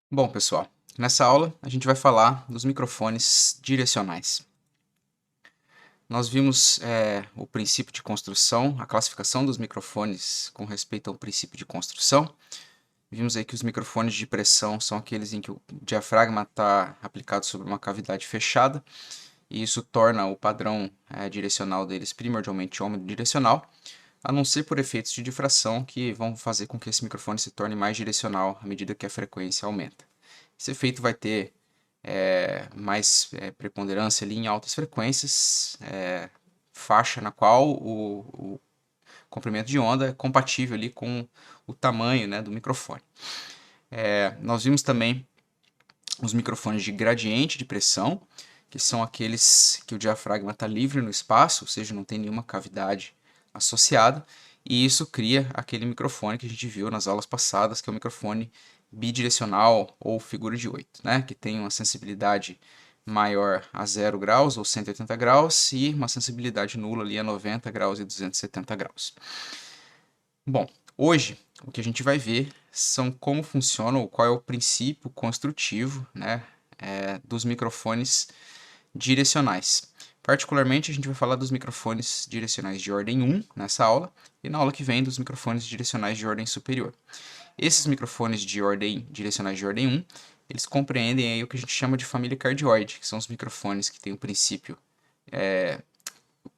Bom, pessoal, nessa aula a gente vai falar dos microfones direcionais. Nós vimos o princípio de construção, a classificação dos microfones com respeito ao princípio de construção. Vimos aí que os microfones de pressão são aqueles em que o diafragma está aplicado sobre uma cavidade fechada, e isso torna o padrão direcional deles primordialmente omnidirecional, a não ser por efeitos de difração que vão fazer com que esse microfone se torne mais direcional à medida que a frequência aumenta. Esse efeito vai ter mais preponderância ali em altas frequências, faixa na qual o comprimento de onda é compatível ali com o tamanho, né, do microfone. Nós vimos também os microfones de gradiente de pressão, que são aqueles que o diafragma está livre no espaço, ou seja, não tem nenhuma cavidade associada, e isso cria aquele microfone que a gente viu nas aulas passadas, que é o microfone bidirecional ou figura de 8, né? Que tem uma sensibilidade maior a 0 graus ou 180 graus e uma sensibilidade nula ali a 90 graus e 270 graus. Bom, hoje o que a gente vai ver são como funciona ou qual é o princípio construtivo, né, dos microfones direcionais. Particularmente, a gente vai falar dos microfones direcionais de ordem 1 nessa aula, e na aula que vem dos microfones direcionais de ordem superior. Esses microfones direcionais de ordem 1, eles compreendem aí o que a gente chama de família cardioide, que são os microfones que têm o princípio,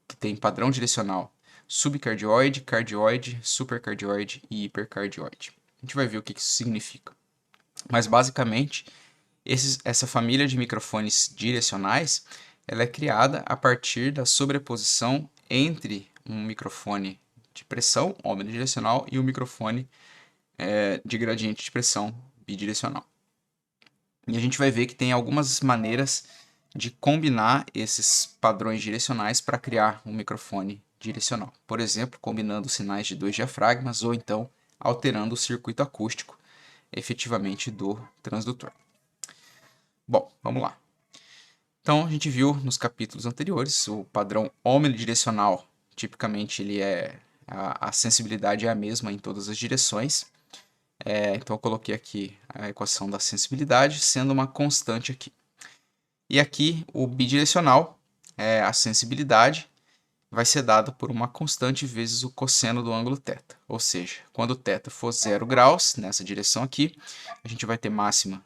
que tem padrão direcional subcardioide, cardioide, supercardioide e hipercardioide. A gente vai ver o que isso significa. Mas basicamente, essa família de microfones direcionais, ela é criada a partir da sobreposição entre um microfone de pressão omnidirecional e um microfone de gradiente de pressão bidirecional. E a gente vai ver que tem algumas maneiras de combinar esses padrões direcionais para criar um microfone direcional. Por exemplo, combinando sinais de dois diafragmas ou então alterando o circuito acústico efetivamente do transdutor. Bom, vamos lá. Então, a gente viu nos capítulos anteriores o padrão omnidirecional. Tipicamente, a sensibilidade é a mesma em todas as direções. Então, eu coloquei aqui a equação da sensibilidade sendo uma constante aqui. E aqui, o bidirecional, a sensibilidade, vai ser dado por uma constante vezes o cosseno do ângulo θ. Ou seja, quando o θ for 0 graus, nessa direção aqui, a gente vai ter máxima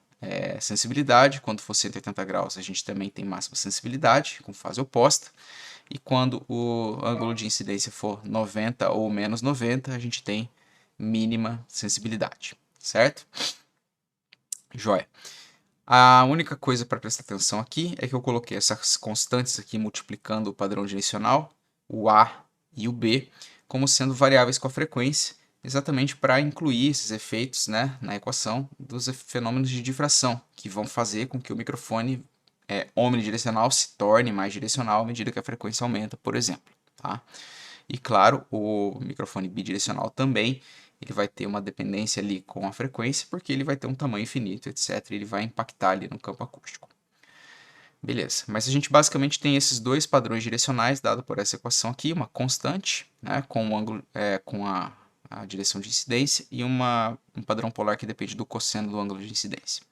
sensibilidade. Quando for 180 graus, a gente também tem máxima sensibilidade, com fase oposta. E quando o ângulo de incidência for 90 ou menos 90, a gente tem mínima sensibilidade, certo? Joia. A única coisa para prestar atenção aqui é que eu coloquei essas constantes aqui multiplicando o padrão direcional, o A e o B, como sendo variáveis com a frequência, exatamente para incluir esses efeitos, né, na equação dos fenômenos de difração, que vão fazer com que o microfone omnidirecional se torne mais direcional à medida que a frequência aumenta, por exemplo. Tá? E claro, o microfone bidirecional também, ele vai ter uma dependência ali com a frequência, porque ele vai ter um tamanho infinito, etc. E ele vai impactar ali no campo acústico. Beleza, mas a gente basicamente tem esses dois padrões direcionais dados por essa equação aqui, uma constante, né, com, o ângulo, com a direção de incidência, e um padrão polar que depende do cosseno do ângulo de incidência.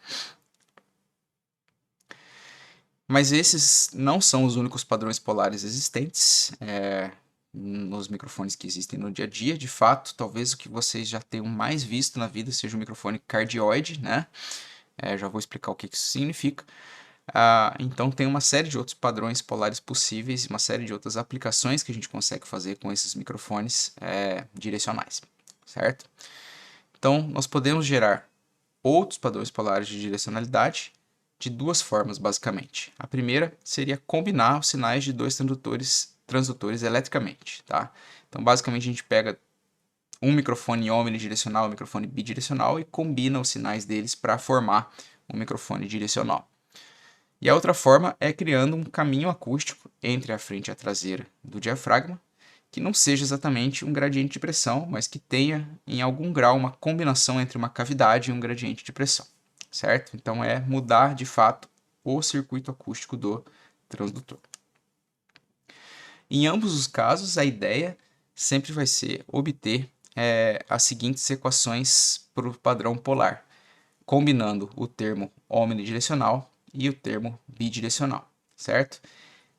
Mas esses não são os únicos padrões polares existentes nos microfones que existem no dia a dia. De fato, talvez o que vocês já tenham mais visto na vida seja o microfone cardioide, né? Já vou explicar o que isso significa. Então tem uma série de outros padrões polares possíveis, uma série de outras aplicações que a gente consegue fazer com esses microfones direcionais, certo? Então nós podemos gerar outros padrões polares de direcionalidade de duas formas, basicamente. A primeira seria combinar os sinais de dois transdutores eletricamente, tá? Então basicamente a gente pega um microfone omnidirecional e um microfone bidirecional e combina os sinais deles para formar um microfone direcional. E a outra forma é criando um caminho acústico entre a frente e a traseira do diafragma, que não seja exatamente um gradiente de pressão, mas que tenha em algum grau uma combinação entre uma cavidade e um gradiente de pressão, certo? Então é mudar de fato o circuito acústico do transdutor. Em ambos os casos, a ideia sempre vai ser obter as seguintes equações para o padrão polar. combinando o termo omnidirecional e o termo bidirecional, certo?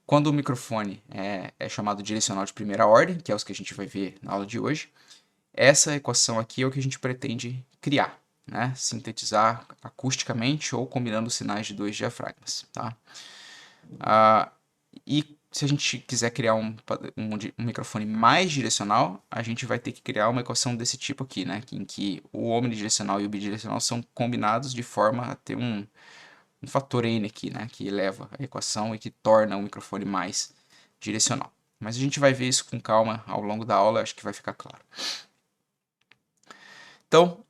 Quando o microfone é chamado direcional de primeira ordem, que é os que a gente vai ver na aula de hoje, essa equação aqui é o que a gente pretende criar, né? Sintetizar acusticamente ou combinando os sinais de dois diafragmas, tá? E se a gente quiser criar um microfone mais direcional, a gente vai ter que criar uma equação desse tipo aqui, né? Em que o omnidirecional e o bidirecional são combinados de forma a ter um fator n aqui, né? Que eleva a equação e que torna o microfone mais direcional. Mas a gente vai ver isso com calma ao longo da aula, acho que vai ficar claro. Então,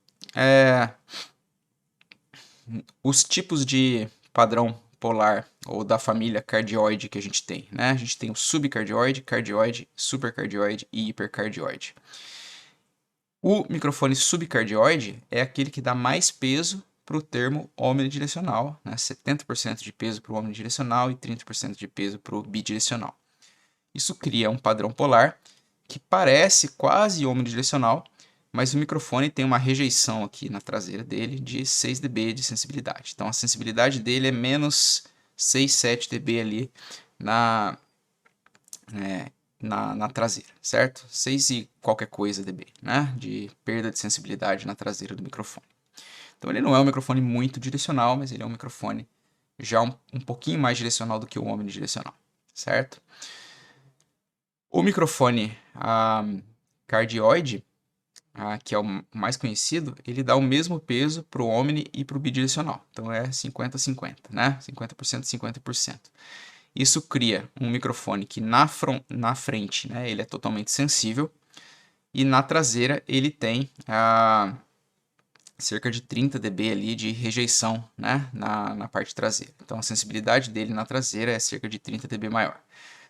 os tipos de padrão polar ou da família cardioide que a gente tem, né? A gente tem o subcardioide, cardioide, supercardioide e hipercardioide. O microfone subcardioide é aquele que dá mais peso para o termo omnidirecional, né? 70% de peso para o omnidirecional e 30% de peso para o bidirecional. Isso cria um padrão polar que parece quase omnidirecional, mas o microfone tem uma rejeição aqui na traseira dele de 6 dB de sensibilidade. Então a sensibilidade dele é menos 6, 7 dB ali na traseira, certo? 6 e qualquer coisa dB, né? De perda de sensibilidade na traseira do microfone. Então ele não é um microfone muito direcional, mas ele é um microfone já um pouquinho mais direcional do que o omnidirecional, certo? O microfone cardioide, que é o mais conhecido, ele dá o mesmo peso para o omni e para o bidirecional. Então é 50-50, né? 50%, 50%. Isso cria um microfone que na frente, né, ele é totalmente sensível e na traseira ele tem cerca de 30 dB ali de rejeição, né, na parte traseira. Então a sensibilidade dele na traseira é cerca de 30 dB maior.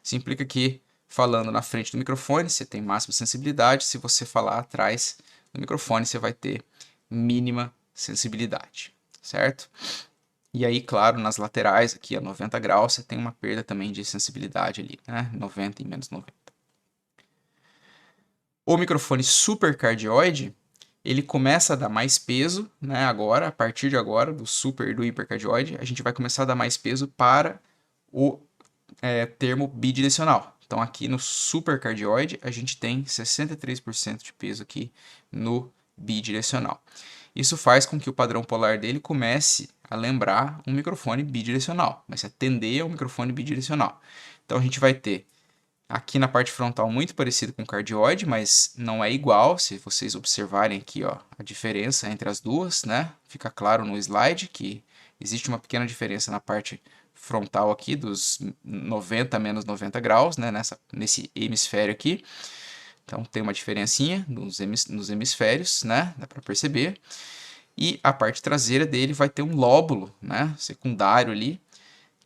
Isso implica que, falando na frente do microfone, você tem máxima sensibilidade. Se você falar atrás do microfone, você vai ter mínima sensibilidade, certo? E aí, claro, nas laterais, aqui a 90 graus, você tem uma perda também de sensibilidade ali, né? 90 e menos 90. O microfone supercardioide, ele começa a dar mais peso, né? Agora, a partir de agora, do super e do hipercardioide, a gente vai começar a dar mais peso para o termo bidirecional. Então, aqui no supercardioide, a gente tem 63% de peso aqui no bidirecional. Isso faz com que o padrão polar dele comece a lembrar um microfone bidirecional, mas a tender a um microfone bidirecional. Então, a gente vai ter aqui na parte frontal muito parecido com o cardioide, mas não é igual. Se vocês observarem aqui, ó, a diferença entre as duas, né? Fica claro no slide que existe uma pequena diferença na parte frontal aqui dos 90 menos 90 graus, né? Nesse hemisfério aqui. Então tem uma diferencinha nos hemisférios, né? Dá para perceber. E a parte traseira dele vai ter um lóbulo, né? Secundário ali,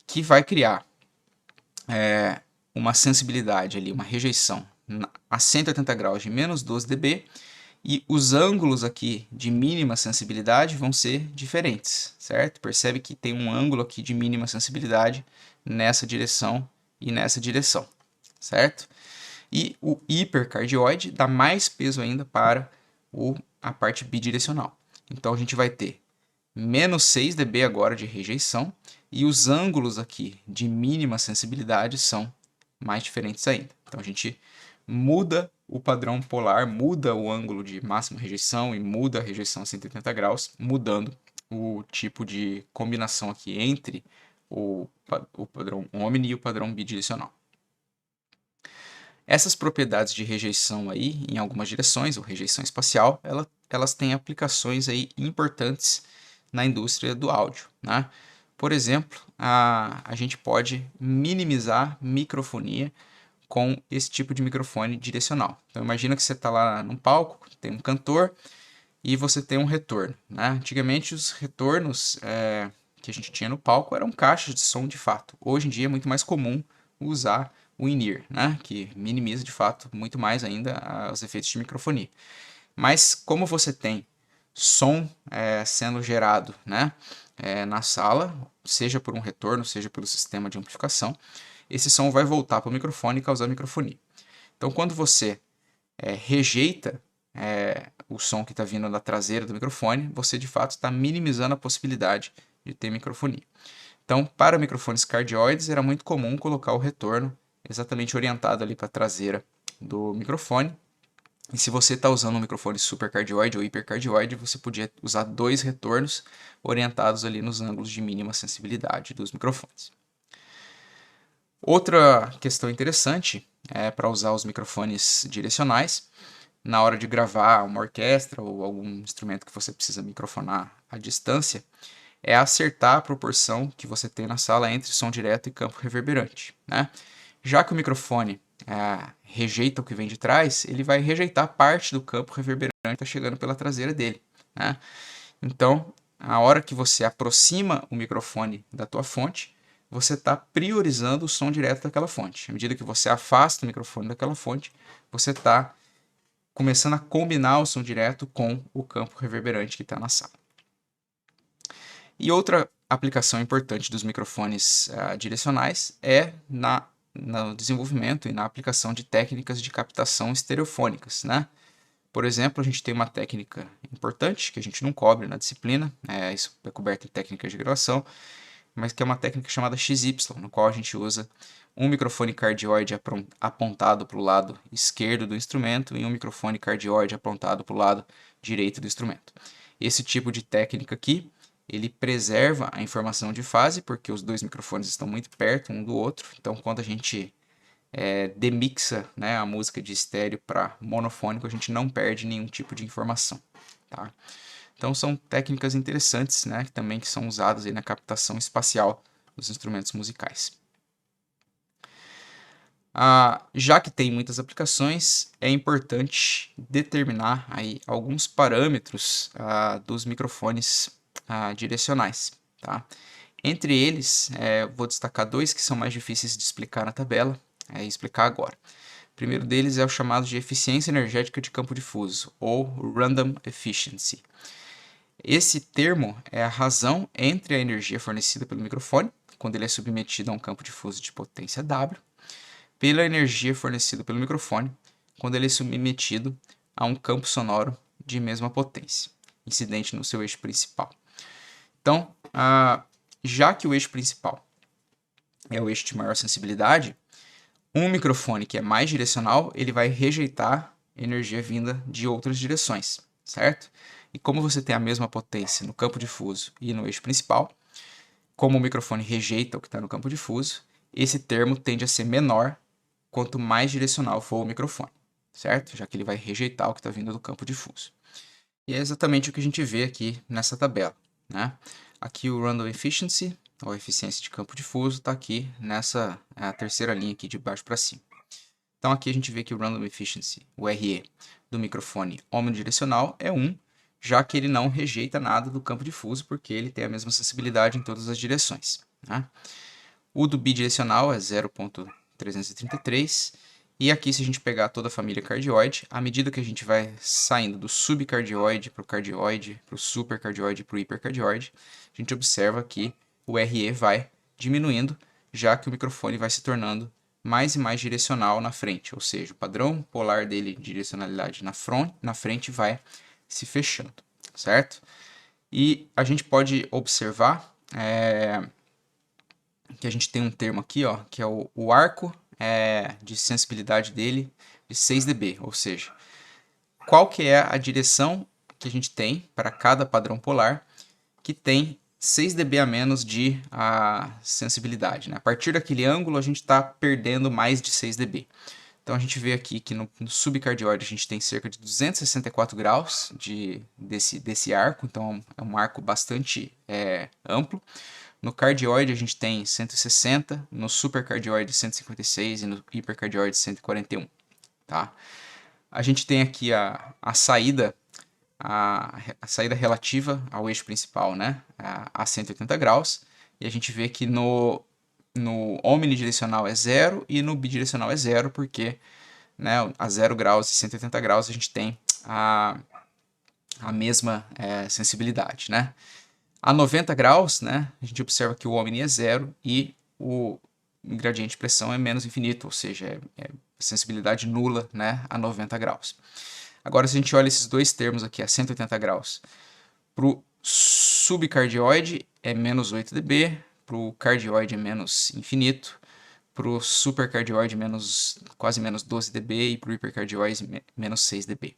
que vai criar uma sensibilidade ali, uma rejeição a 180 graus de menos 12 dB, e os ângulos aqui de mínima sensibilidade vão ser diferentes, certo? Percebe que tem um ângulo aqui de mínima sensibilidade nessa direção e nessa direção, certo? E o hipercardioide dá mais peso ainda para a parte bidirecional. Então a gente vai ter menos 6 dB agora de rejeição, e os ângulos aqui de mínima sensibilidade são mais diferentes ainda. Então a gente muda o padrão polar, muda o ângulo de máxima rejeição e muda a rejeição a 180 graus, mudando o tipo de combinação aqui entre o padrão omni e o padrão bidirecional. Essas propriedades de rejeição aí, em algumas direções, ou rejeição espacial, elas têm aplicações aí importantes na indústria do áudio, né? Por exemplo, a gente pode minimizar microfonia com esse tipo de microfone direcional. Então imagina que você está lá num palco, tem um cantor e você tem um retorno, né? Antigamente os retornos que a gente tinha no palco eram caixas de som de fato. Hoje em dia é muito mais comum usar o in-ear, né? Que minimiza de fato muito mais ainda os efeitos de microfonia. Mas como você tem som sendo gerado, né, na sala, seja por um retorno, seja pelo sistema de amplificação, esse som vai voltar para o microfone e causar microfonia. Então, quando você rejeita o som que está vindo da traseira do microfone, você de fato está minimizando a possibilidade de ter microfonia. Então, para microfones cardioides, era muito comum colocar o retorno exatamente orientado ali para a traseira do microfone. E se você está usando um microfone supercardioide ou hipercardioide, você podia usar 2 retornos orientados ali nos ângulos de mínima sensibilidade dos microfones. Outra questão interessante é para usar os microfones direcionais na hora de gravar uma orquestra ou algum instrumento que você precisa microfonar à distância, é acertar a proporção que você tem na sala entre som direto e campo reverberante, né? Já que o microfone rejeita o que vem de trás, ele vai rejeitar parte do campo reverberante que está chegando pela traseira dele, né? Então, a hora que você aproxima o microfone da tua fonte, você está priorizando o som direto daquela fonte. À medida que você afasta o microfone daquela fonte, você está começando a combinar o som direto com o campo reverberante que está na sala. E outra aplicação importante dos microfones direcionais é no desenvolvimento e na aplicação de técnicas de captação estereofônicas, né? Por exemplo, a gente tem uma técnica importante que a gente não cobre na disciplina, isso é coberto em técnicas de gravação, mas que é uma técnica chamada XY, no qual a gente usa um microfone cardioide apontado para o lado esquerdo do instrumento e um microfone cardioide apontado para o lado direito do instrumento. Esse tipo de técnica aqui, ele preserva a informação de fase, porque os 2 microfones estão muito perto um do outro, então quando a gente demixa, né, a música de estéreo para monofônico, a gente não perde nenhum tipo de informação, tá? Então são técnicas interessantes, né, que são usadas aí na captação espacial dos instrumentos musicais. Já que tem muitas aplicações, é importante determinar aí alguns parâmetros dos microfones direcionais, tá? Entre eles, vou destacar 2 que são mais difíceis de explicar na tabela, e explicar agora. O primeiro deles é o chamado de eficiência energética de campo difuso, ou Random Efficiency. Esse termo é a razão entre a energia fornecida pelo microfone, quando ele é submetido a um campo difuso de potência W, pela energia fornecida pelo microfone, quando ele é submetido a um campo sonoro de mesma potência, incidente no seu eixo principal. Então, já que o eixo principal é o eixo de maior sensibilidade, um microfone que é mais direcional, ele vai rejeitar energia vinda de outras direções, certo? E como você tem a mesma potência no campo difuso e no eixo principal, como o microfone rejeita o que está no campo difuso, esse termo tende a ser menor quanto mais direcional for o microfone, certo? Já que ele vai rejeitar o que está vindo do campo difuso. E é exatamente o que a gente vê aqui nessa tabela, né? Aqui o Random Efficiency, ou eficiência de campo difuso, está aqui nessa a terceira linha aqui de baixo para cima. Então aqui a gente vê que o Random Efficiency, o RE, do microfone omnidirecional é 1, já que ele não rejeita nada do campo difuso, porque ele tem a mesma sensibilidade em todas as direções, né? O do bidirecional é 0.333, e aqui se a gente pegar toda a família cardioide, à medida que a gente vai saindo do subcardioide para o cardioide, para o supercardioide e para o hipercardioide, a gente observa que o RE vai diminuindo, já que o microfone vai se tornando mais e mais direcional na frente, ou seja, o padrão polar dele de direcionalidade na frente vai se fechando, certo? E a gente pode observar que a gente tem um termo aqui, ó, que é o arco de sensibilidade dele de 6 dB, ou seja, qual que é a direção que a gente tem para cada padrão polar que tem 6 dB a menos de sensibilidade, né? A partir daquele ângulo a gente está perdendo mais de 6 dB. Então a gente vê aqui que no subcardioide a gente tem cerca de 264 graus desse arco, então é um arco bastante amplo. No cardioide a gente tem 160, no supercardioide 156 e no hipercardioide 141, tá? A gente tem aqui a saída relativa ao eixo principal, né, a 180 graus, e a gente vê que no omnidirecional é 0 e no bidirecional é 0, porque, né, a 0 graus e 180 graus a gente tem a mesma sensibilidade, né? A 90 graus, né, a gente observa que o omni é 0 e o gradiente de pressão é menos infinito, ou seja, é sensibilidade nula, né, a 90 graus. Agora, se a gente olha esses dois termos aqui, a 180 graus, para o subcardioide é menos 8 dB, para o cardioide é menos infinito, para o supercardioide quase menos 12 dB e para o hipercardioide menos 6 dB.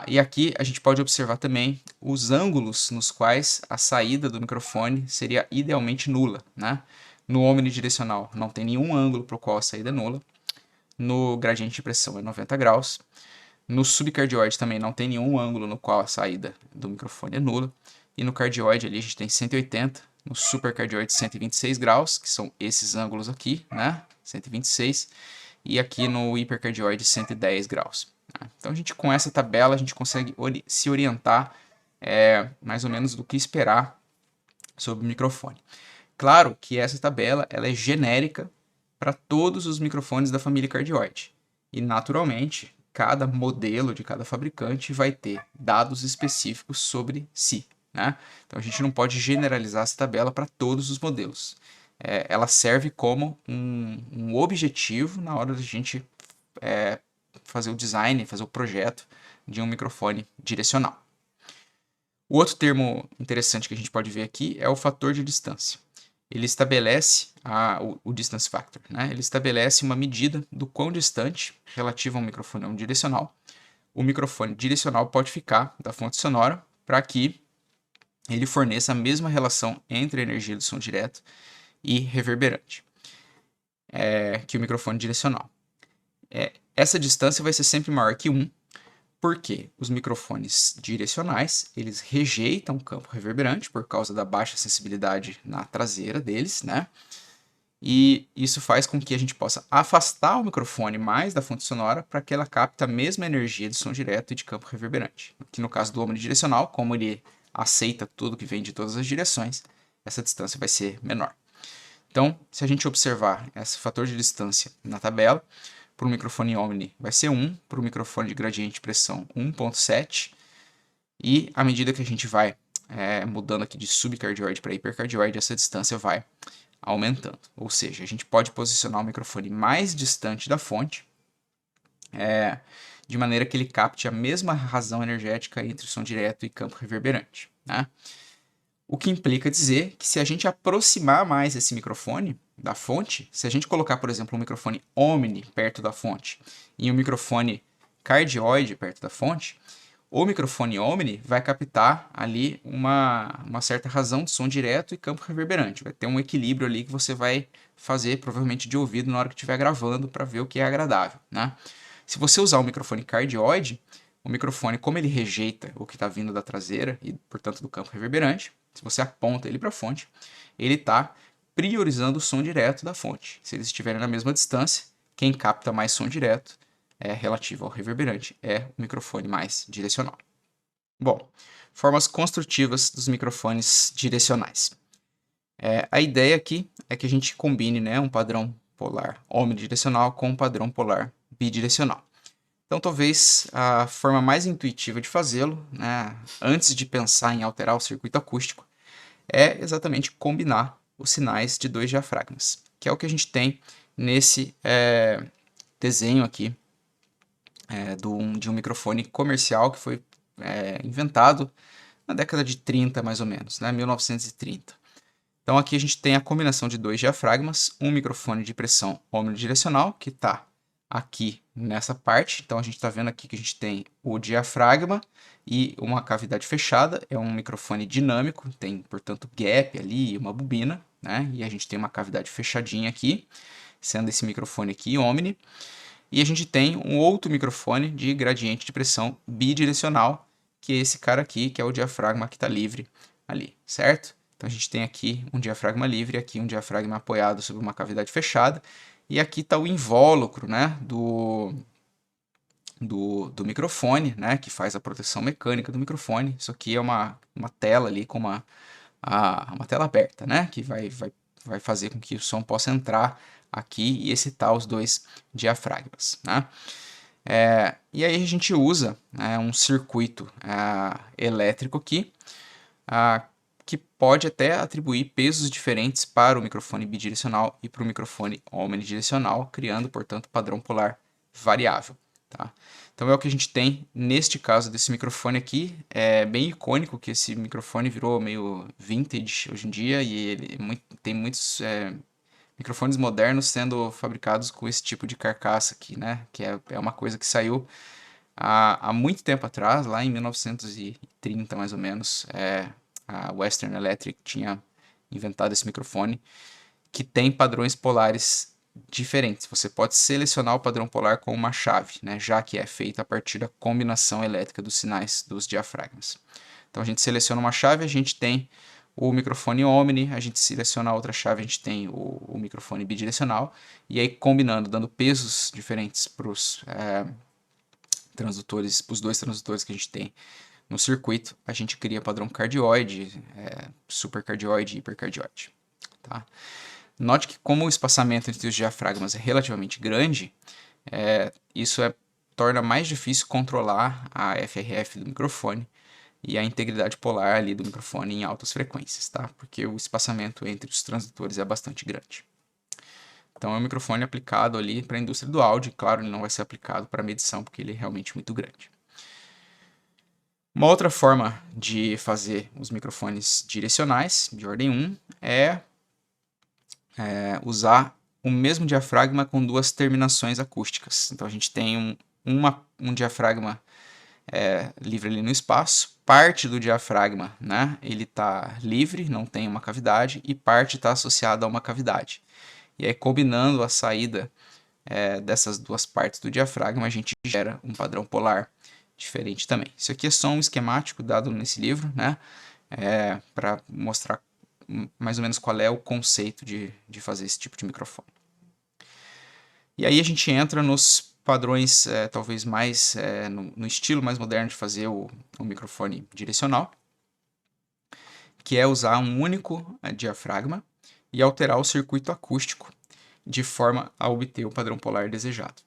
E aqui a gente pode observar também os ângulos nos quais a saída do microfone seria idealmente nula, né? No omnidirecional não tem nenhum ângulo para o qual a saída é nula. No gradiente de pressão é 90 graus. No subcardioide também não tem nenhum ângulo no qual a saída do microfone é nula. E no cardioide ali a gente tem 180, no supercardioide 126 graus, que são esses ângulos aqui, né? 126. E aqui no hipercardioide 110 graus. Então a gente, com essa tabela, a gente consegue se orientar mais ou menos do que esperar sobre o microfone. Claro que essa tabela ela é genérica para todos os microfones da família cardioide. E naturalmente, cada modelo de cada fabricante vai ter dados específicos sobre si, né? Então a gente não pode generalizar essa tabela para todos os modelos. Ela serve como um objetivo na hora da gente fazer o design, fazer o projeto de um microfone direcional. O outro termo interessante que a gente pode ver aqui é o fator de distância. Ele estabelece o distance factor, né? Ele estabelece uma medida do quão distante, relativo a um microfone unidirecional, o microfone direcional pode ficar da fonte sonora para que ele forneça a mesma relação entre a energia do som direto e reverberante que o microfone direcional. Essa distância vai ser sempre maior que 1, porque os microfones direcionais, eles rejeitam o campo reverberante por causa da baixa sensibilidade na traseira deles, né? E isso faz com que a gente possa afastar o microfone mais da fonte sonora para que ela capte a mesma energia de som direto e de campo reverberante. Que no caso do omnidirecional, como ele aceita tudo que vem de todas as direções, essa distância vai ser menor. Então, se a gente observar esse fator de distância na tabela, para o microfone Omni vai ser 1, para o microfone de gradiente de pressão 1.7, e à medida que a gente vai mudando aqui de subcardioide para hipercardioide, essa distância vai aumentando. Ou seja, a gente pode posicionar o microfone mais distante da fonte, de maneira que ele capte a mesma razão energética entre som direto e campo reverberante, né? O que implica dizer que se a gente aproximar mais esse microfone da fonte, se a gente colocar, por exemplo, um microfone Omni perto da fonte e um microfone cardioide perto da fonte, o microfone Omni vai captar ali uma certa razão de som direto e campo reverberante. Vai ter um equilíbrio ali que você vai fazer provavelmente de ouvido na hora que estiver gravando para ver o que é agradável, né? Se você usar o microfone cardioide, o microfone, como ele rejeita o que está vindo da traseira e, portanto, do campo reverberante, se você aponta ele para a fonte, ele está priorizando o som direto da fonte. Se eles estiverem na mesma distância, quem capta mais som direto relativo ao reverberante é o microfone mais direcional. Bom, formas construtivas dos microfones direcionais. A ideia aqui é que a gente combine, né, um padrão polar omnidirecional com um padrão polar bidirecional. Então, talvez a forma mais intuitiva de fazê-lo, né, antes de pensar em alterar o circuito acústico, é exatamente combinar os sinais de dois diafragmas, que é o que a gente tem nesse desenho aqui de um microfone comercial que foi inventado na década de 30, mais ou menos, né, 1930. Então, aqui a gente tem a combinação de dois diafragmas, um microfone de pressão omnidirecional, que está aqui nessa parte. Então, a gente está vendo aqui que a gente tem o diafragma e uma cavidade fechada. É um microfone dinâmico, tem, portanto, gap ali e uma bobina, né? E a gente tem uma cavidade fechadinha aqui, sendo esse microfone aqui Omni. E a gente tem um outro microfone de gradiente de pressão bidirecional, que é esse cara aqui, que é o diafragma que está livre ali, certo? Então, a gente tem aqui um diafragma livre, aqui um diafragma apoiado sobre uma cavidade fechada, e aqui está o invólucro, né, do microfone, né, que faz a proteção mecânica do microfone. Isso aqui é uma tela ali com uma tela aberta, né, que vai fazer com que o som possa entrar aqui e excitar os dois diafragmas, né? E aí a gente usa um circuito elétrico aqui, que pode até atribuir pesos diferentes para o microfone bidirecional e para o microfone omnidirecional, criando, portanto, padrão polar variável. tá? Então é o que a gente tem neste caso desse microfone aqui. É bem icônico que esse microfone virou meio vintage hoje em dia e ele tem muitos microfones modernos sendo fabricados com esse tipo de carcaça aqui, né? Que é uma coisa que saiu há muito tempo atrás, lá em 1930 mais ou menos. A Western Electric tinha inventado esse microfone que tem padrões polares diferentes. Você pode selecionar o padrão polar com uma chave, né, já que é feita a partir da combinação elétrica dos sinais dos diafragmas. Então a gente seleciona uma chave, a gente tem o microfone Omni, a gente seleciona a outra chave, a gente tem o microfone bidirecional, e aí combinando, dando pesos diferentes para os transdutores, para os dois transdutores que a gente tem no circuito, a gente cria padrão cardioide, supercardioide e hipercardioide. Tá? Note que como o espaçamento entre os diafragmas é relativamente grande, isso torna mais difícil controlar a FRF do microfone e a integridade polar ali do microfone em altas frequências, tá? Porque o espaçamento entre os transdutores é bastante grande. Então é um microfone aplicado ali para a indústria do áudio, claro, ele não vai ser aplicado para medição porque ele é realmente muito grande. Uma outra forma de fazer os microfones direcionais de ordem 1 é usar o mesmo diafragma com duas terminações acústicas. Então a gente tem um diafragma livre ali no espaço, parte do diafragma, né, ele está livre, não tem uma cavidade, e parte está associada a uma cavidade. E aí combinando a saída dessas duas partes do diafragma, a gente gera um padrão polar diferente também. Isso aqui é só um esquemático dado nesse livro, né, para mostrar mais ou menos qual é o conceito de fazer esse tipo de microfone. E aí a gente entra nos padrões talvez mais no estilo mais moderno de fazer o microfone direcional, que é usar um único diafragma e alterar o circuito acústico de forma a obter o padrão polar desejado.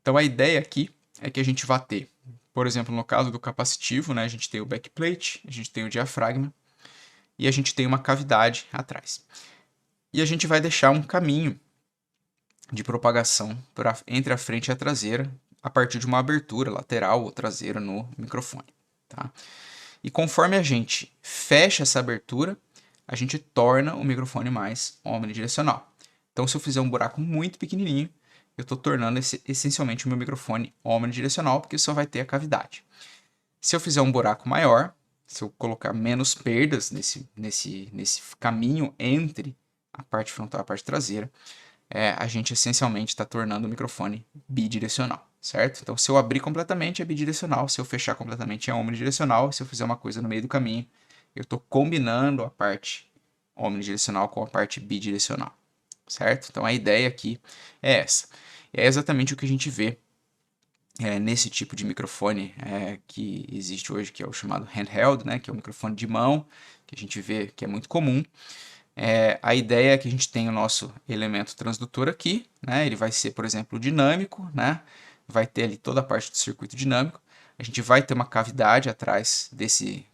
Então a ideia aqui é que a gente vai ter, por exemplo, no caso do capacitivo, né, a gente tem o backplate, a gente tem o diafragma e a gente tem uma cavidade atrás. E a gente vai deixar um caminho de propagação entre a frente e a traseira a partir de uma abertura lateral ou traseira no microfone. Tá? E conforme a gente fecha essa abertura, a gente torna o microfone mais omnidirecional. Então, se eu fizer um buraco muito pequenininho, eu estou tornando essencialmente o meu microfone omnidirecional, porque só vai ter a cavidade. Se eu fizer um buraco maior, se eu colocar menos perdas nesse caminho entre a parte frontal e a parte traseira, a gente essencialmente está tornando o microfone bidirecional, certo? Então, se eu abrir completamente é bidirecional, se eu fechar completamente é omnidirecional, se eu fizer uma coisa no meio do caminho, eu estou combinando a parte omnidirecional com a parte bidirecional, certo? Então, a ideia aqui é essa. É exatamente o que a gente vê nesse tipo de microfone que existe hoje, que é o chamado handheld, né, que é o microfone de mão, que a gente vê que é muito comum. A ideia é que a gente tem o nosso elemento transdutor aqui, né? Ele vai ser, por exemplo, dinâmico, né? Vai ter ali toda a parte do circuito dinâmico. A gente vai ter uma cavidade atrás desse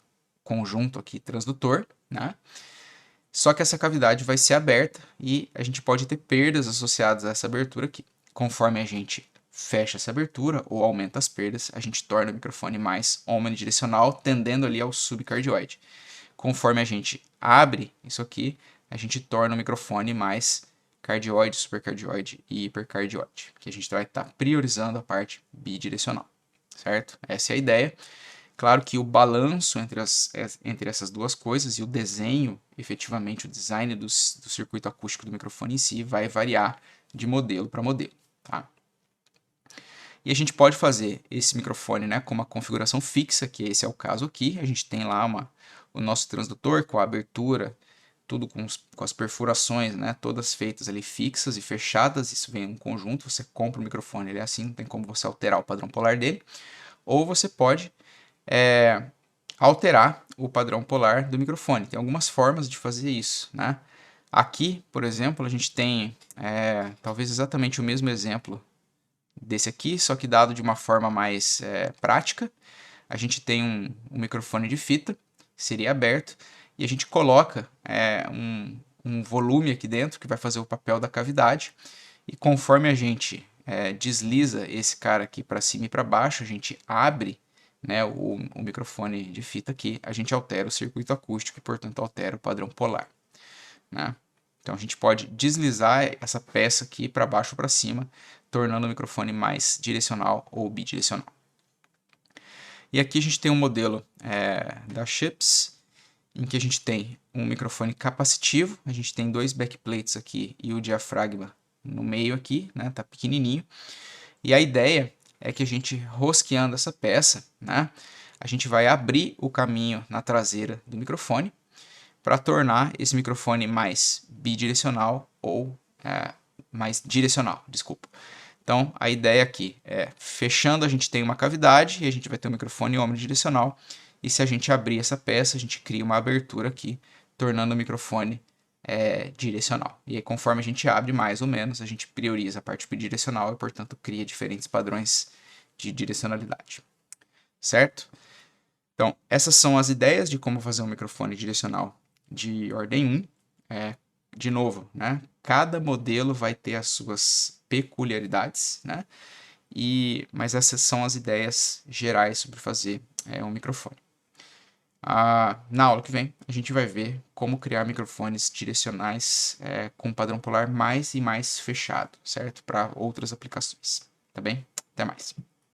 conjunto aqui transdutor, né? Só que essa cavidade vai ser aberta e a gente pode ter perdas associadas a essa abertura aqui. Conforme a gente fecha essa abertura ou aumenta as perdas, a gente torna o microfone mais omnidirecional, tendendo ali ao subcardioide. Conforme a gente abre isso aqui, a gente torna o microfone mais cardioide, supercardioide e hipercardioide, que a gente vai estar priorizando a parte bidirecional, certo? Essa é a ideia. Claro que o balanço entre essas duas coisas e o desenho, efetivamente o design do circuito acústico do microfone em si vai variar de modelo para modelo, tá? E a gente pode fazer esse microfone, né, com uma configuração fixa, que esse é o caso aqui. A gente tem lá o nosso transdutor com a abertura, tudo com as perfurações, né, todas feitas ali fixas e fechadas. Isso vem em um conjunto, você compra o microfone, ele é assim, não tem como você alterar o padrão polar dele. Ou você pode alterar o padrão polar do microfone. Tem algumas formas de fazer isso, né? Aqui, por exemplo, a gente tem talvez exatamente o mesmo exemplo desse aqui, só que dado de uma forma mais prática. A gente tem um microfone de fita, seria aberto, e a gente coloca um volume aqui dentro que vai fazer o papel da cavidade, e conforme a gente desliza esse cara aqui para cima e para baixo, a gente abre, né, o microfone de fita aqui, a gente altera o circuito acústico e, portanto, altera o padrão polar, né? Então a gente pode deslizar essa peça aqui para baixo ou para cima, tornando o microfone mais direcional ou bidirecional. E aqui a gente tem um modelo da Chips, em que a gente tem um microfone capacitivo, a gente tem dois backplates aqui e o diafragma no meio aqui, né, tá pequenininho. E a ideia é que a gente, rosqueando essa peça, né, a gente vai abrir o caminho na traseira do microfone para tornar esse microfone mais bidirecional ou mais direcional, desculpa. Então, a ideia aqui é, fechando, a gente tem uma cavidade e a gente vai ter um microfone omnidirecional. E se a gente abrir essa peça, a gente cria uma abertura aqui, tornando o microfone direcional. E aí, conforme a gente abre mais ou menos, a gente prioriza a parte bidirecional e, portanto, cria diferentes padrões de direcionalidade. Certo? Então, essas são as ideias de como fazer um microfone direcional de ordem 1. De novo, né? Cada modelo vai ter as suas peculiaridades, né? Mas essas são as ideias gerais sobre fazer um microfone. Na aula que vem, a gente vai ver como criar microfones direcionais com padrão polar mais e mais fechado, certo? Para outras aplicações, tá bem? Até mais.